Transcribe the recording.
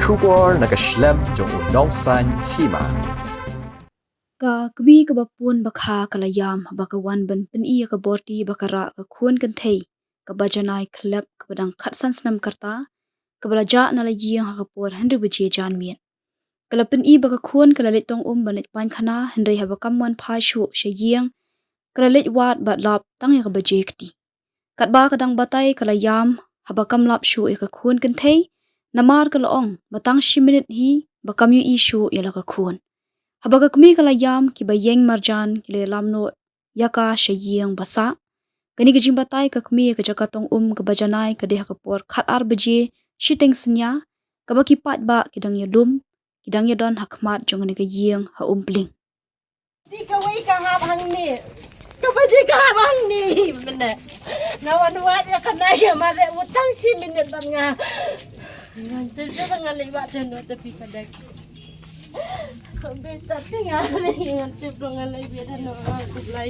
Shubor nakaslem jong unongsan hima. Ka kami ka bapun bakha kalayam bakawan ban peni ka borti bakara ka khun kan thei ka bajanai khlap ka badang khatsan snam karta ka balaja na la yi ha ka por handu buje jan mien kala peni baka khun kala le tong banit pan khana hendai ha bakam wan pha shu she yeng kala le wat bat lap tang ya ka baje kti kat ba kadang batai kala yam ha bakam lap shu e ka khun kan thei namar kala ong batang 10 minute hi bakam yu issue ya la ka khun Habaga kami kala yam ki bayeng marjan ki le lamno yaka shayeng basa kani ka jimbatai ka kami ka jakatong ka bajanai ka deha ka por khat ar baje shiteng senya ka baki pat ba kidang ya dum kidang ya don hakmat jong ni ka yeng ha bling Di ka wai ka ha bang ni. Ka baje ka ha bang ni. Benda. Nawan wat ya kana ya mare utang si minit ban nga. Nanti dia ngalih wat jono tapi kadang. Sampai tapi ngalih nanti belum ngalih dia dan orang sebelah.